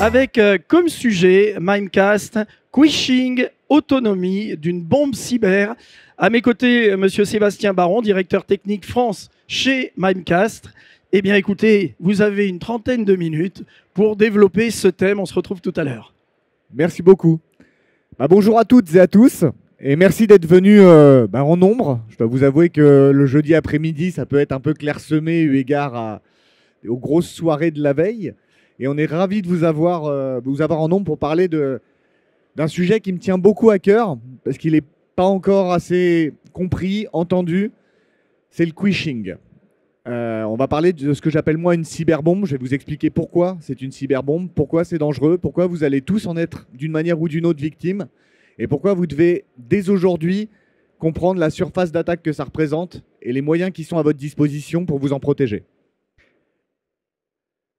avec comme sujet Mimecast, Quishing, autonomie d'une bombe cyber. À mes côtés, monsieur Sébastien Baron, directeur technique France chez Mimecast. Eh bien écoutez, vous avez une trentaine de minutes pour développer ce thème. On se retrouve tout à l'heure. Merci beaucoup. Bonjour à toutes et à tous. Et merci d'être venus en nombre. Je dois vous avouer que le jeudi après-midi, ça peut être un peu clairsemé eu égard aux grosses soirées de la veille. Et on est ravis de vous avoir en nombre pour parler d'un sujet qui me tient beaucoup à cœur, parce qu'il n'est pas encore assez compris, entendu. C'est le quishing. On va parler de ce que j'appelle moi une cyberbombe. Je vais vous expliquer pourquoi c'est une cyberbombe, pourquoi c'est dangereux, pourquoi vous allez tous en être d'une manière ou d'une autre victime, et pourquoi vous devez dès aujourd'hui comprendre la surface d'attaque que ça représente et les moyens qui sont à votre disposition pour vous en protéger.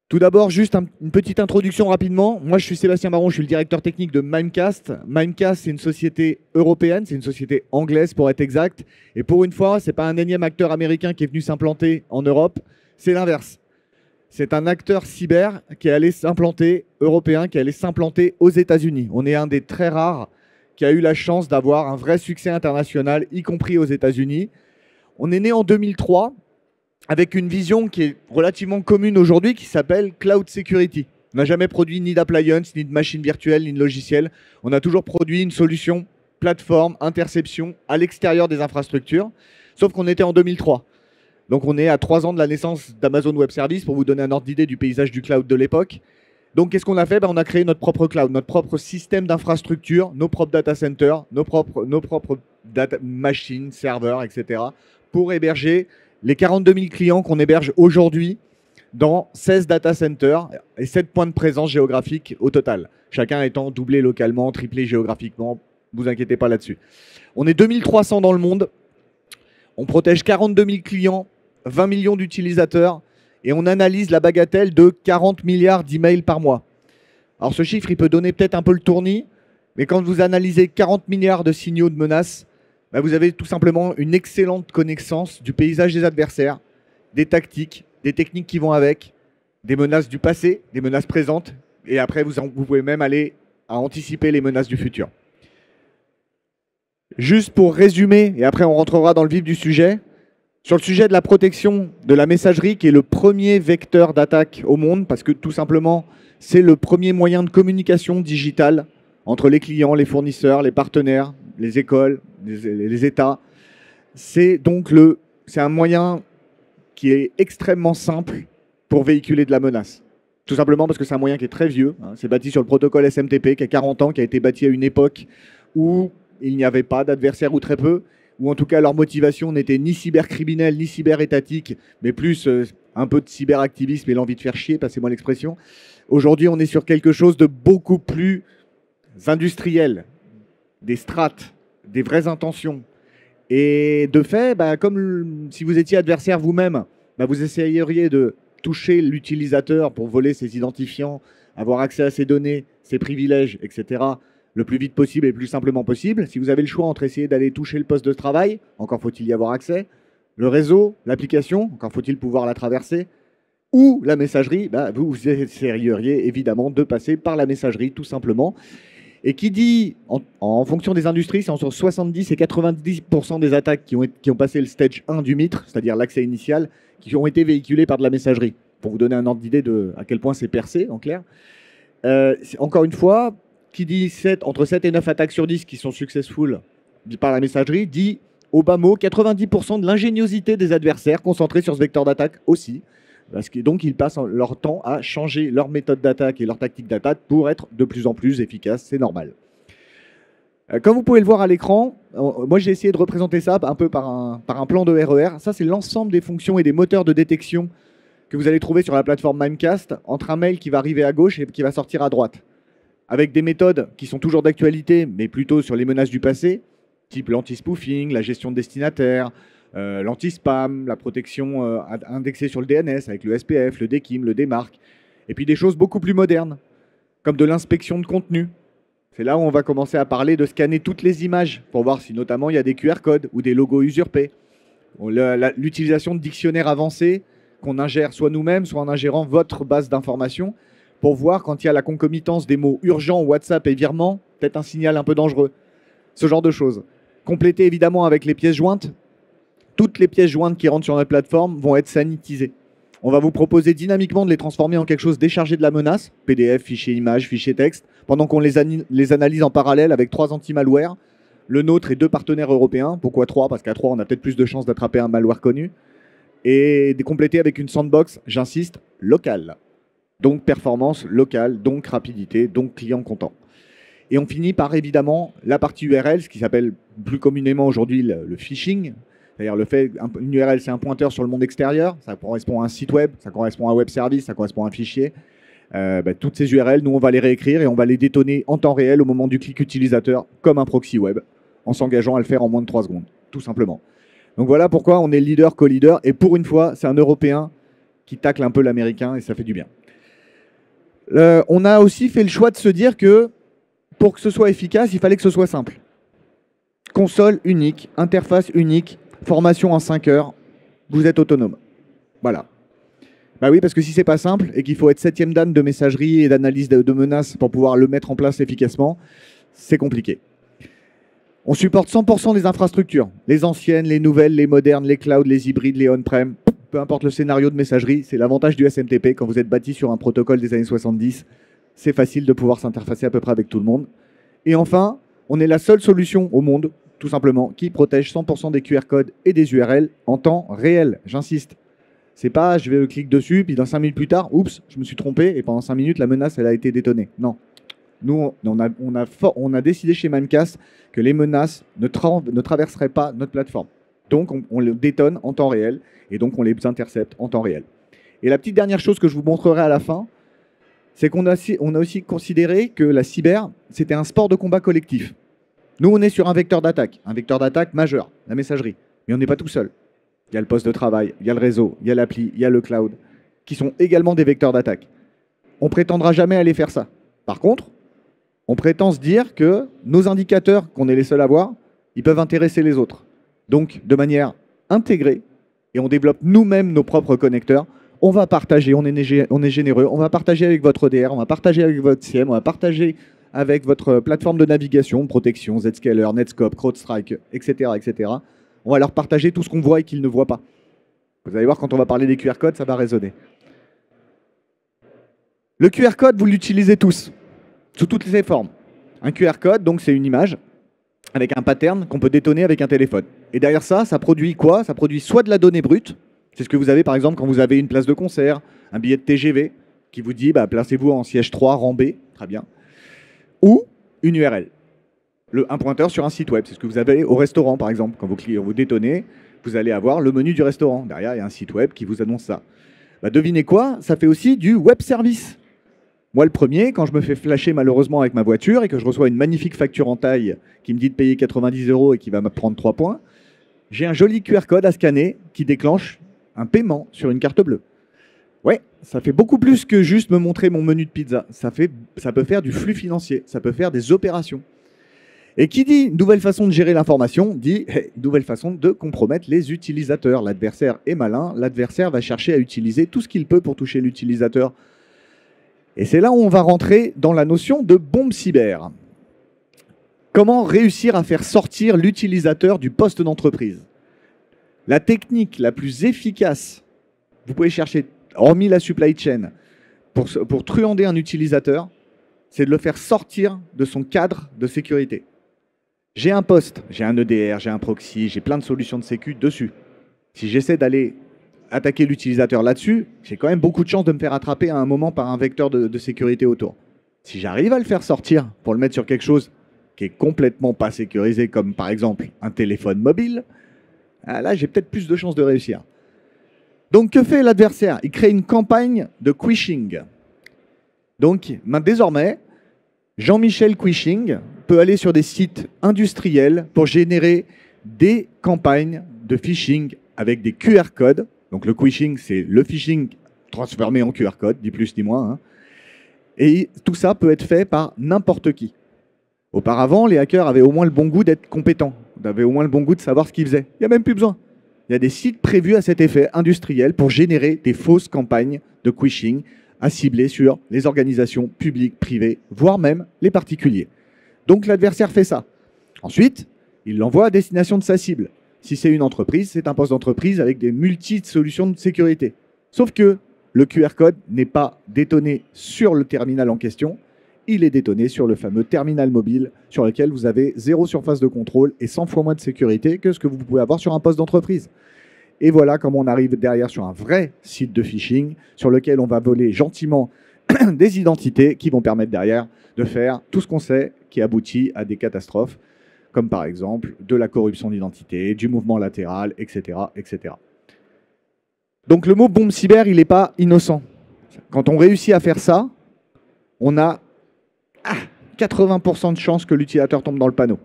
Tout d'abord, juste une petite introduction rapidement. Moi, je suis Sébastien Baron, je suis le directeur technique de Mimecast. Mimecast, c'est une société européenne, c'est une société anglaise pour être exact. Et pour une fois, ce n'est pas un énième acteur américain qui est venu s'implanter en Europe, c'est l'inverse. C'est un acteur cyber qui est allé s'implanter, européen, qui est allé s'implanter aux États-Unis. On est un des très rares qui a eu la chance d'avoir un vrai succès international, y compris aux États-Unis. On est né en 2003. Avec une vision qui est relativement commune aujourd'hui, qui s'appelle Cloud Security. On n'a jamais produit ni d'appliance, ni de machine virtuelle, ni de logiciel. On a toujours produit une solution plateforme, interception, à l'extérieur des infrastructures, sauf qu'on était en 2003. Donc on est à 3 ans de la naissance d'Amazon Web Services, pour vous donner un ordre d'idée du paysage du cloud de l'époque. Donc qu'est-ce qu'on a fait? On a créé notre propre cloud, notre propre système d'infrastructure, nos propres data centers, nos propres machines, serveurs, etc. pour héberger les 42 000 clients qu'on héberge aujourd'hui dans 16 data centers et 7 points de présence géographiques au total. Chacun étant doublé localement, triplé géographiquement, ne vous inquiétez pas là-dessus. On est 2300 dans le monde, on protège 42 000 clients, 20 millions d'utilisateurs et on analyse la bagatelle de 40 milliards d'emails par mois. Alors ce chiffre, il peut donner peut-être un peu le tournis, mais quand vous analysez 40 milliards de signaux de menaces, vous avez tout simplement une excellente connaissance du paysage des adversaires, des tactiques, des techniques qui vont avec, des menaces du passé, des menaces présentes, et après vous pouvez même aller à anticiper les menaces du futur. Juste pour résumer, et après on rentrera dans le vif du sujet, sur le sujet de la protection de la messagerie, qui est le premier vecteur d'attaque au monde, parce que tout simplement c'est le premier moyen de communication digitale entre les clients, les fournisseurs, les partenaires, les écoles, les États. C'est donc un moyen qui est extrêmement simple pour véhiculer de la menace. Tout simplement parce que c'est un moyen qui est très vieux. C'est bâti sur le protocole SMTP qui a 40 ans, qui a été bâti à une époque où il n'y avait pas d'adversaires ou très peu, où en tout cas leur motivation n'était ni cybercriminelle ni cyberétatique, mais plus un peu de cyberactivisme et l'envie de faire chier, passez-moi l'expression. Aujourd'hui, on est sur quelque chose de beaucoup plus industriel, des strates, des vraies intentions. Et de fait, comme si vous étiez adversaire vous-même, vous essayeriez de toucher l'utilisateur pour voler ses identifiants, avoir accès à ses données, ses privilèges, etc., le plus vite possible et le plus simplement possible. Si vous avez le choix entre essayer d'aller toucher le poste de travail, encore faut-il y avoir accès, le réseau, l'application, encore faut-il pouvoir la traverser, ou la messagerie, vous essayeriez évidemment de passer par la messagerie, tout simplement. Et qui dit, en fonction des industries, c'est entre 70 et 90% des attaques qui ont passé le stage 1 du MITRE, c'est-à-dire l'accès initial, qui ont été véhiculées par de la messagerie. Pour vous donner un ordre d'idée de à quel point c'est percé, en clair. Encore une fois, qui dit entre 7 et 9 attaques sur 10 qui sont successful par la messagerie, dit au bas mot 90% de l'ingéniosité des adversaires concentrés sur ce vecteur d'attaque aussi. Parce que donc ils passent leur temps à changer leur méthode d'attaque et leur tactique d'attaque pour être de plus en plus efficaces, c'est normal. Comme vous pouvez le voir à l'écran, moi j'ai essayé de représenter ça un peu par un plan de RER. Ça c'est l'ensemble des fonctions et des moteurs de détection que vous allez trouver sur la plateforme Mimecast, entre un mail qui va arriver à gauche et qui va sortir à droite. Avec des méthodes qui sont toujours d'actualité, mais plutôt sur les menaces du passé, type l'anti-spoofing, la gestion de destinataires, l'anti-spam, la protection indexée sur le DNS avec le SPF, le DKIM, le DMARC, et puis des choses beaucoup plus modernes, comme de l'inspection de contenu. C'est là où on va commencer à parler de scanner toutes les images pour voir si notamment il y a des QR codes ou des logos usurpés. L'utilisation de dictionnaires avancés qu'on ingère soit nous-mêmes, soit en ingérant votre base d'informations pour voir quand il y a la concomitance des mots urgent, WhatsApp et virement, peut-être un signal un peu dangereux. Ce genre de choses. Complété évidemment avec les pièces jointes. Toutes les pièces jointes qui rentrent sur notre plateforme vont être sanitisées. On va vous proposer dynamiquement de les transformer en quelque chose déchargé de la menace, PDF, fichier image, fichier texte, pendant qu'on les analyse en parallèle avec 3 anti-malware, le nôtre et 2 partenaires européens. Pourquoi 3? Parce qu'à 3, on a peut-être plus de chances d'attraper un malware connu. Et complété avec une sandbox, j'insiste, locale. Donc performance locale, donc rapidité, donc client content. Et on finit par évidemment la partie URL, ce qui s'appelle plus communément aujourd'hui le phishing. C'est-à-dire le fait qu'une URL, c'est un pointeur sur le monde extérieur, ça correspond à un site web, ça correspond à un web service, ça correspond à un fichier. Toutes ces URL, nous, on va les réécrire et on va les détonner en temps réel au moment du clic utilisateur, comme un proxy web, en s'engageant à le faire en moins de 3 secondes, tout simplement. Donc voilà pourquoi on est leader, co-leader, et pour une fois, c'est un Européen qui tacle un peu l'Américain, et ça fait du bien. On a aussi fait le choix de se dire que pour que ce soit efficace, il fallait que ce soit simple. Console unique, interface unique, formation en 5 heures, vous êtes autonome. Voilà. Bah oui, parce que si c'est pas simple et qu'il faut être 7e dan de messagerie et d'analyse de menaces pour pouvoir le mettre en place efficacement, c'est compliqué. On supporte 100% des infrastructures, les anciennes, les nouvelles, les modernes, les clouds, les hybrides, les on-prem, peu importe le scénario de messagerie, c'est l'avantage du SMTP. Quand vous êtes bâti sur un protocole des années 70, c'est facile de pouvoir s'interfacer à peu près avec tout le monde. Et enfin, on est la seule solution au monde, tout simplement, qui protège 100% des QR codes et des URL en temps réel. J'insiste. C'est pas, je vais cliquer dessus, puis dans 5 minutes plus tard, oups, je me suis trompé, et pendant 5 minutes, la menace, elle a été détonnée. Non. Nous, on a décidé chez Mimecast que les menaces ne traverseraient pas notre plateforme. Donc, on les détonne en temps réel, et donc on les intercepte en temps réel. Et la petite dernière chose que je vous montrerai à la fin, c'est qu'on a aussi considéré que la cyber, c'était un sport de combat collectif. Nous, on est sur un vecteur d'attaque majeur, la messagerie. Mais on n'est pas tout seul. Il y a le poste de travail, il y a le réseau, il y a l'appli, il y a le cloud, qui sont également des vecteurs d'attaque. On prétendra jamais aller faire ça. Par contre, on prétend se dire que nos indicateurs, qu'on est les seuls à voir, ils peuvent intéresser les autres. Donc, de manière intégrée, et on développe nous-mêmes nos propres connecteurs, on va partager, on est généreux, on va partager avec votre ODR, on va partager avec votre SIEM, on va partager avec votre plateforme de navigation, de protection, Zscaler, Netscope, CrowdStrike, etc., etc. On va leur partager tout ce qu'on voit et qu'ils ne voient pas. Vous allez voir, quand on va parler des QR codes, ça va résonner. Le QR code, vous l'utilisez tous, sous toutes les formes. Un QR code, donc c'est une image avec un pattern qu'on peut détonner avec un téléphone. Et derrière ça, ça produit quoi? Ça produit soit de la donnée brute, c'est ce que vous avez par exemple quand vous avez une place de concert, un billet de TGV qui vous dit placez-vous en siège 3, rang B, très bien, ou une URL. Un pointeur sur un site web, c'est ce que vous avez au restaurant par exemple. Quand vous détonnez, vous allez avoir le menu du restaurant. Derrière, il y a un site web qui vous annonce ça. Devinez quoi? Ça fait aussi du web service. Moi, le premier, quand je me fais flasher malheureusement avec ma voiture et que je reçois une magnifique facture en taille qui me dit de payer 90 € et qui va me prendre 3 points, j'ai un joli QR code à scanner qui déclenche un paiement sur une carte bleue. Ouais, ça fait beaucoup plus que juste me montrer mon menu de pizza. Ça peut faire du flux financier, ça peut faire des opérations. Et qui dit nouvelle façon de gérer l'information, dit nouvelle façon de compromettre les utilisateurs. L'adversaire est malin, l'adversaire va chercher à utiliser tout ce qu'il peut pour toucher l'utilisateur. Et c'est là où on va rentrer dans la notion de bombe cyber. Comment réussir à faire sortir l'utilisateur du poste d'entreprise? La technique la plus efficace, vous pouvez chercher, hormis la supply chain, pour truander un utilisateur, c'est de le faire sortir de son cadre de sécurité. J'ai un poste, j'ai un EDR, j'ai un proxy, j'ai plein de solutions de sécu dessus. Si j'essaie d'aller attaquer l'utilisateur là-dessus, j'ai quand même beaucoup de chances de me faire attraper à un moment par un vecteur de sécurité autour. Si j'arrive à le faire sortir pour le mettre sur quelque chose qui est complètement pas sécurisé, comme par exemple un téléphone mobile, là j'ai peut-être plus de chances de réussir. Donc que fait l'adversaire? Il crée une campagne de quishing. Donc désormais, Jean-Michel Quishing peut aller sur des sites industriels pour générer des campagnes de phishing avec des QR codes. Donc le quishing, c'est le phishing transformé en QR code, ni plus ni moins. Hein. Et tout ça peut être fait par n'importe qui. Auparavant, les hackers avaient au moins le bon goût d'être compétents, avaient au moins le bon goût de savoir ce qu'ils faisaient. Il n'y a même plus besoin. Il y a des sites prévus à cet effet industriel pour générer des fausses campagnes de quishing à cibler sur les organisations publiques, privées, voire même les particuliers. Donc l'adversaire fait ça. Ensuite, il l'envoie à destination de sa cible. Si c'est une entreprise, c'est un poste d'entreprise avec des multiples solutions de sécurité. Sauf que le QR code n'est pas détonné sur le terminal en question, il est détonné sur le fameux terminal mobile sur lequel vous avez 0 surface de contrôle et 100 fois moins de sécurité que ce que vous pouvez avoir sur un poste d'entreprise. Et voilà comment on arrive derrière sur un vrai site de phishing sur lequel on va voler gentiment des identités qui vont permettre derrière de faire tout ce qu'on sait qui aboutit à des catastrophes, comme par exemple de la corruption d'identité, du mouvement latéral, etc., etc. Donc le mot bombe cyber, il n'est pas innocent. Quand on réussit à faire ça, on a 80% de chances que l'utilisateur tombe dans le panneau.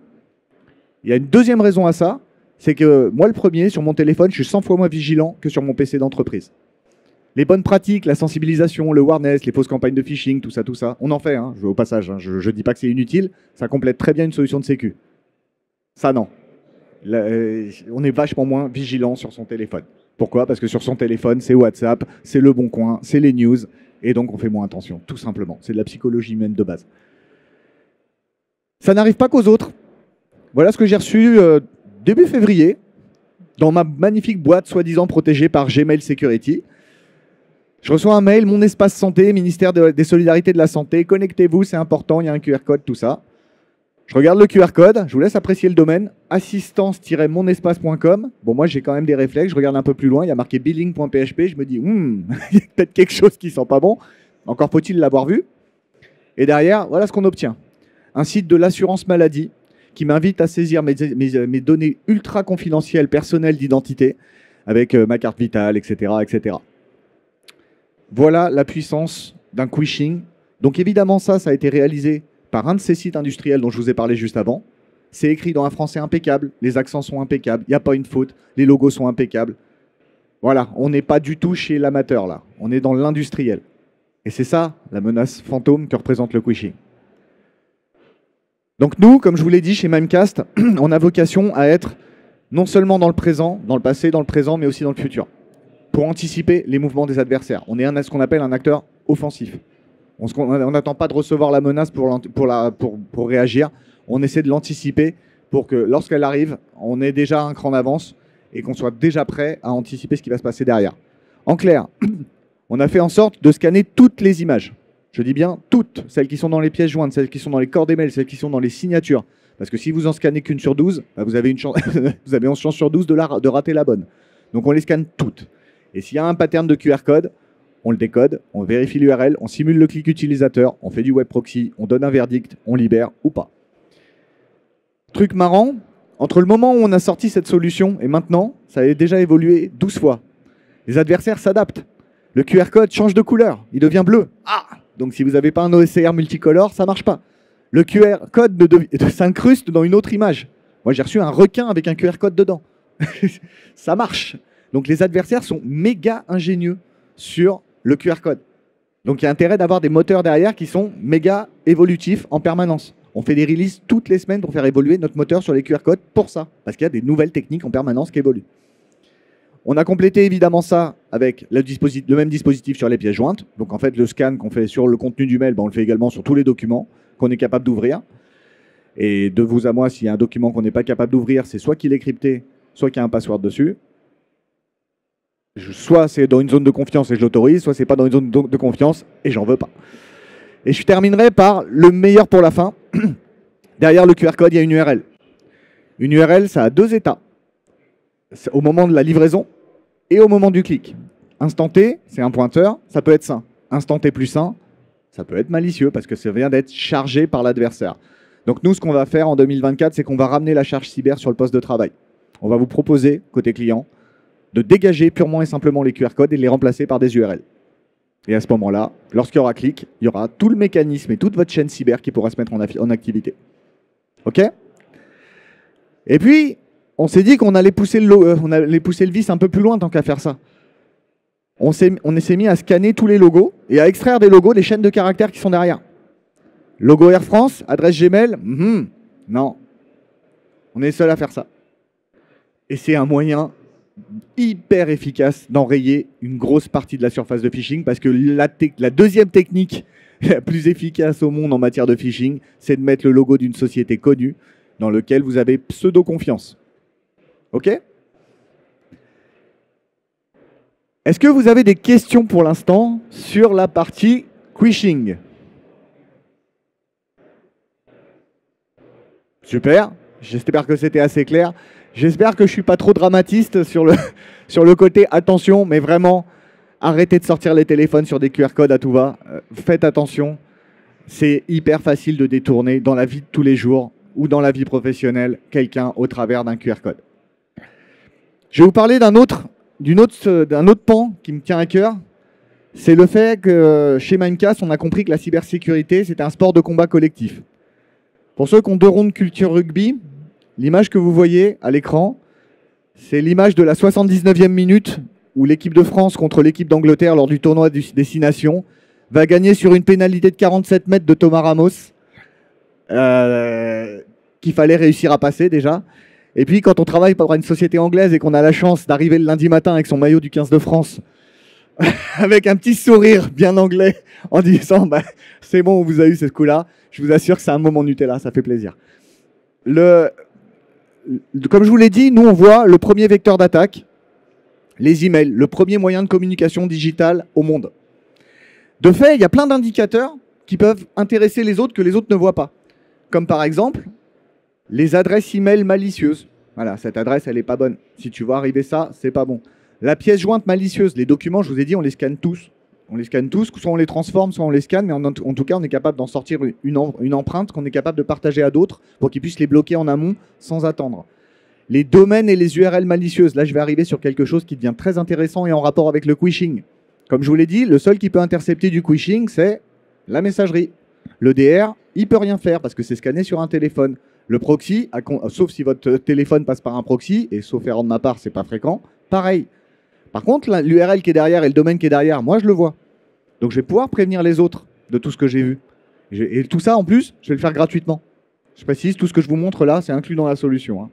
Il y a une deuxième raison à ça, c'est que moi le premier, sur mon téléphone, je suis 100 fois moins vigilant que sur mon PC d'entreprise. Les bonnes pratiques, la sensibilisation, le awareness, les fausses campagnes de phishing, tout ça, on en fait, hein, au passage. Hein, je ne dis pas que c'est inutile, ça complète très bien une solution de sécu. Ça, non. On est vachement moins vigilant sur son téléphone. Pourquoi? Parce que sur son téléphone, c'est WhatsApp, c'est Le Bon Coin, c'est les news, et donc on fait moins attention, tout simplement. C'est de la psychologie humaine de base. Ça n'arrive pas qu'aux autres. Voilà ce que j'ai reçu début février, dans ma magnifique boîte soi-disant protégée par Gmail Security. Je reçois un mail, mon espace santé, ministère des Solidarités de la Santé, connectez-vous, c'est important, il y a un QR code, tout ça. Je regarde le QR code, je vous laisse apprécier le domaine, assistance-monespace.com. Bon, moi j'ai quand même des réflexes, je regarde un peu plus loin, il y a marqué billing.php, je me dis, il y a peut-être quelque chose qui sent pas bon, encore faut-il l'avoir vu. Et derrière, voilà ce qu'on obtient. Un site de l'assurance maladie qui m'invite à saisir mes données ultra confidentielles personnelles d'identité avec ma carte vitale, etc., etc. Voilà la puissance d'un phishing. Donc évidemment, ça a été réalisé par un de ces sites industriels dont je vous ai parlé juste avant. C'est écrit dans un français impeccable, les accents sont impeccables, il n'y a pas une faute, les logos sont impeccables. Voilà, on n'est pas du tout chez l'amateur là, on est dans l'industriel. Et c'est ça, la menace fantôme que représente le phishing. Donc nous, comme je vous l'ai dit chez Mimecast, on a vocation à être non seulement dans le présent, dans le passé, dans le présent, mais aussi dans le futur, pour anticiper les mouvements des adversaires. On est ce qu'on appelle un acteur offensif. On n'attend pas de recevoir la menace pour réagir. On essaie de l'anticiper pour que lorsqu'elle arrive, on ait déjà un cran d'avance et qu'on soit déjà prêt à anticiper ce qui va se passer derrière. En clair, on a fait en sorte de scanner toutes les images. Je dis bien toutes, celles qui sont dans les pièces jointes, celles qui sont dans les corps d'email, celles qui sont dans les signatures. Parce que si vous en scannez qu'une sur 12, bah vous avez 11 chances sur 12 de rater la bonne. Donc on les scanne toutes. Et s'il y a un pattern de QR code, on le décode, on vérifie l'URL, on simule le clic utilisateur, on fait du web proxy, on donne un verdict, on libère ou pas. Truc marrant, entre le moment où on a sorti cette solution et maintenant, ça a déjà évolué 12 fois. Les adversaires s'adaptent. Le QR code change de couleur, il devient bleu. Ah! Donc si vous n'avez pas un OCR multicolore, ça ne marche pas. Le QR code s'incruste dans une autre image. Moi j'ai reçu un requin avec un QR code dedans. Ça marche. Donc les adversaires sont méga ingénieux sur le QR code. Donc il y a intérêt d'avoir des moteurs derrière qui sont méga évolutifs en permanence. On fait des releases toutes les semaines pour faire évoluer notre moteur sur les QR codes pour ça, parce qu'il y a des nouvelles techniques en permanence qui évoluent. On a complété évidemment ça avec le même dispositif sur les pièces jointes. Donc en fait le scan qu'on fait sur le contenu du mail, on le fait également sur tous les documents qu'on est capable d'ouvrir. Et de vous à moi, s'il y a un document qu'on n'est pas capable d'ouvrir, c'est soit qu'il est crypté, soit qu'il y a un password dessus. Soit c'est dans une zone de confiance et je l'autorise, soit c'est pas dans une zone de confiance et j'en veux pas. Et je terminerai par le meilleur pour la fin. Derrière le QR code, il y a une URL. Une URL, ça a deux états. Au moment de la livraison et au moment du clic. Instant T, c'est un pointeur, ça peut être sain. Instant T plus sain, ça peut être malicieux parce que ça vient d'être chargé par l'adversaire. Donc nous, ce qu'on va faire en 2024, c'est qu'on va ramener la charge cyber sur le poste de travail. On va vous proposer, côté client, de dégager purement et simplement les QR codes et de les remplacer par des URL. Et à ce moment-là, lorsqu'il y aura clic, il y aura tout le mécanisme et toute votre chaîne cyber qui pourra se mettre en activité. OK? Et puis, on s'est dit qu'on allait pousser le vice un peu plus loin tant qu'à faire ça. On s'est mis à scanner tous les logos et à extraire des logos des chaînes de caractères qui sont derrière. Logo Air France, adresse Gmail, non. On est seul à faire ça. Et c'est un moyen hyper efficace d'enrayer une grosse partie de la surface de phishing parce que la deuxième technique la plus efficace au monde en matière de phishing, c'est de mettre le logo d'une société connue dans laquelle vous avez pseudo-confiance. OK? Est-ce que vous avez des questions pour l'instant sur la partie phishing? Super, j'espère que c'était assez clair. J'espère que je ne suis pas trop dramatiste sur le côté attention, mais vraiment, arrêtez de sortir les téléphones sur des QR codes à tout va. Faites attention, c'est hyper facile de détourner dans la vie de tous les jours ou dans la vie professionnelle quelqu'un au travers d'un QR code. Je vais vous parler d'un autre pan qui me tient à cœur. C'est le fait que chez Mimecast, on a compris que la cybersécurité, c'était un sport de combat collectif. Pour ceux qui ont 2 ronds de culture rugby, l'image que vous voyez à l'écran, c'est l'image de la 79e minute où l'équipe de France contre l'équipe d'Angleterre lors du tournoi des 6 nations va gagner sur une pénalité de 47 mètres de Thomas Ramos, qu'il fallait réussir à passer déjà. Et puis quand on travaille pour une société anglaise et qu'on a la chance d'arriver le lundi matin avec son maillot du 15 de France, avec un petit sourire bien anglais en disant bah, c'est bon, on vous a eu ce coup-là, je vous assure que c'est un moment Nutella, ça fait plaisir. Comme je vous l'ai dit, nous on voit le premier vecteur d'attaque, les emails, le premier moyen de communication digitale au monde. De fait, il y a plein d'indicateurs qui peuvent intéresser les autres que les autres ne voient pas. Comme par exemple, les adresses email malicieuses. Voilà, cette adresse, elle n'est pas bonne. Si tu vois arriver ça, c'est pas bon. La pièce jointe malicieuse, les documents, je vous ai dit, on les scanne tous. On les scanne tous, soit on les transforme, soit on les scanne, mais en tout cas, on est capable d'en sortir une empreinte qu'on est capable de partager à d'autres pour qu'ils puissent les bloquer en amont sans attendre. Les domaines et les URL malicieuses, là, je vais arriver sur quelque chose qui devient très intéressant et en rapport avec le phishing. Comme je vous l'ai dit, le seul qui peut intercepter du phishing, c'est la messagerie. Le DR, il ne peut rien faire parce que c'est scanné sur un téléphone. Le proxy, sauf si votre téléphone passe par un proxy, et sauf erreur de ma part, c'est pas fréquent, pareil. Par contre, l'URL qui est derrière et le domaine qui est derrière, moi je le vois. Donc je vais pouvoir prévenir les autres de tout ce que j'ai vu. Et tout ça, en plus, je vais le faire gratuitement. Je précise, tout ce que je vous montre là, c'est inclus dans la solution. Hein.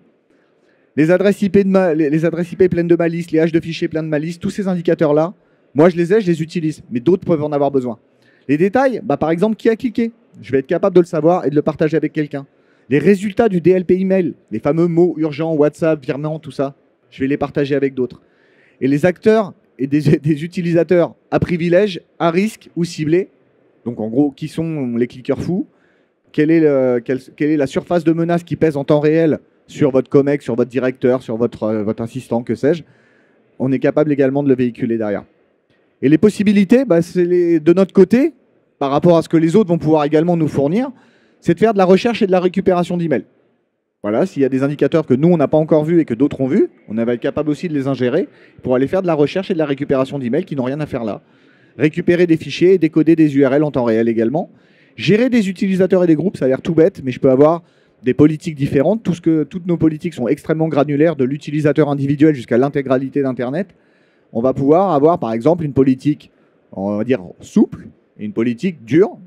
Les adresses IP pleines de malice, les haches de fichiers pleins de malice, tous ces indicateurs-là, moi je les utilise, mais d'autres peuvent en avoir besoin. Les détails, bah, par exemple, qui a cliqué? Je vais être capable de le savoir et de le partager avec quelqu'un. Les résultats du DLP email, les fameux mots urgents, WhatsApp, virement, tout ça, je vais les partager avec d'autres. Et les acteurs et des utilisateurs à privilège, à risque ou ciblés, donc en gros, qui sont les cliqueurs fous, quelle est la surface de menace qui pèse en temps réel sur votre COMEX, sur votre directeur, sur votre assistant, que sais-je, on est capable également de le véhiculer derrière. Et les possibilités, bah, c'est de notre côté, par rapport à ce que les autres vont pouvoir également nous fournir, c'est de faire de la recherche et de la récupération d'emails. Voilà, s'il y a des indicateurs que nous, on n'a pas encore vus et que d'autres ont vus, on va être capable aussi de les ingérer pour aller faire de la recherche et de la récupération d'emails qui n'ont rien à faire là. Récupérer des fichiers et décoder des URL en temps réel également. Gérer des utilisateurs et des groupes, ça a l'air tout bête, mais je peux avoir des politiques différentes. Toutes nos politiques sont extrêmement granulaires, de l'utilisateur individuel jusqu'à l'intégralité d'Internet. On va pouvoir avoir, par exemple, une politique, on va dire, souple et une politique dure,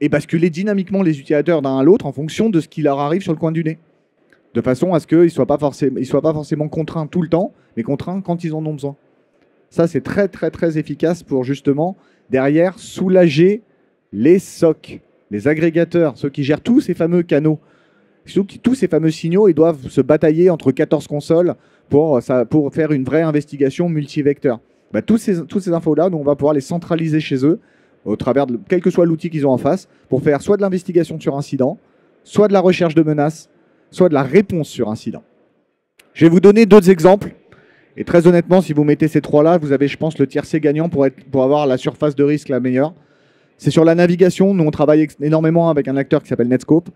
et basculer dynamiquement les utilisateurs d'un à l'autre en fonction de ce qui leur arrive sur le coin du nez. De façon à ce qu'ils ne soient pas forcément contraints tout le temps, mais contraints quand ils en ont besoin. Ça, c'est très, très, très efficace pour justement, derrière, soulager les SOC, les agrégateurs, ceux qui gèrent tous ces fameux canaux. Tous ces fameux signaux, ils doivent se batailler entre 14 consoles pour faire une vraie investigation multivecteur. Bah, toutes ces infos-là, on va pouvoir les centraliser chez eux, au travers de quel que soit l'outil qu'ils ont en face, pour faire soit de l'investigation sur incident, soit de la recherche de menaces, soit de la réponse sur incident. Je vais vous donner d'autres exemples. Et très honnêtement, si vous mettez ces trois-là, vous avez, je pense, le tiercé gagnant pour avoir la surface de risque la meilleure. C'est sur la navigation. Nous, on travaille énormément avec un acteur qui s'appelle Netscope.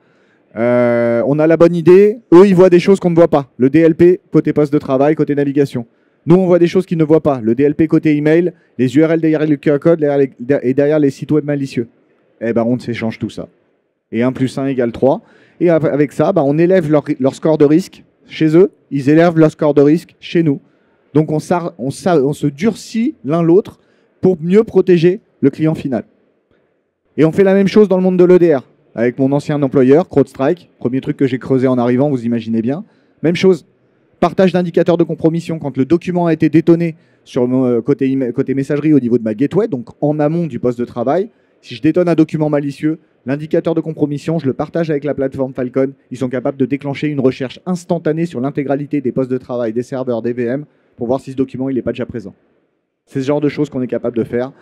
On a la bonne idée. Eux, ils voient des choses qu'on ne voit pas. Le DLP, côté poste de travail, côté navigation. Nous, on voit des choses qu'ils ne voient pas. Le DLP côté email, les URL derrière le QR code et derrière les sites web malicieux. Eh ben, on s'échange tout ça. Et 1 + 1 = 3. Et avec ça, on élève leur score de risque chez eux. Ils élèvent leur score de risque chez nous. Donc, on se durcit l'un l'autre pour mieux protéger le client final. Et on fait la même chose dans le monde de l'EDR. Avec mon ancien employeur, CrowdStrike. Premier truc que j'ai creusé en arrivant, vous imaginez bien. Même chose. partage d'indicateurs de compromission quand le document a été détonné sur mon côté messagerie au niveau de ma gateway, donc en amont du poste de travail. Si je détonne un document malicieux, l'indicateur de compromission, je le partage avec la plateforme Falcon. Ils sont capables de déclencher une recherche instantanée sur l'intégralité des postes de travail, des serveurs, des VM, pour voir si ce document n'est pas déjà présent. C'est ce genre de choses qu'on est capable de faire.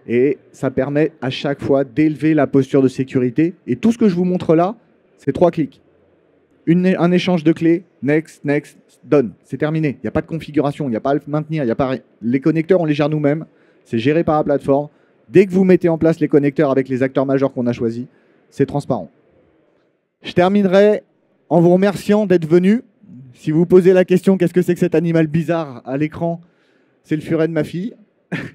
Et ça permet à chaque fois d'élever la posture de sécurité. Et tout ce que je vous montre là, c'est 3 clics. Un échange de clés, next, next, done. C'est terminé. Il n'y a pas de configuration, il n'y a pas à le maintenir, il n'y a pas... Les connecteurs, on les gère nous-mêmes. C'est géré par la plateforme. Dès que vous mettez en place les connecteurs avec les acteurs majeurs qu'on a choisis, c'est transparent. Je terminerai en vous remerciant d'être venu. Si vous posez la question, qu'est-ce que c'est que cet animal bizarre à l'écran? C'est le furet de ma fille,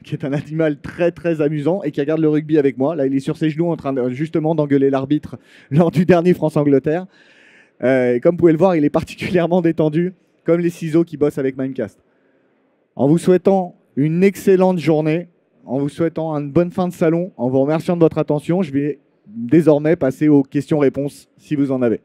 qui est un animal très très amusant et qui regarde le rugby avec moi. Là, il est sur ses genoux en train justement d'engueuler l'arbitre lors du dernier France-Angleterre. Et comme vous pouvez le voir, il est particulièrement détendu, comme les ciseaux qui bossent avec Mimecast. En vous souhaitant une excellente journée, en vous souhaitant une bonne fin de salon, en vous remerciant de votre attention, je vais désormais passer aux questions-réponses si vous en avez.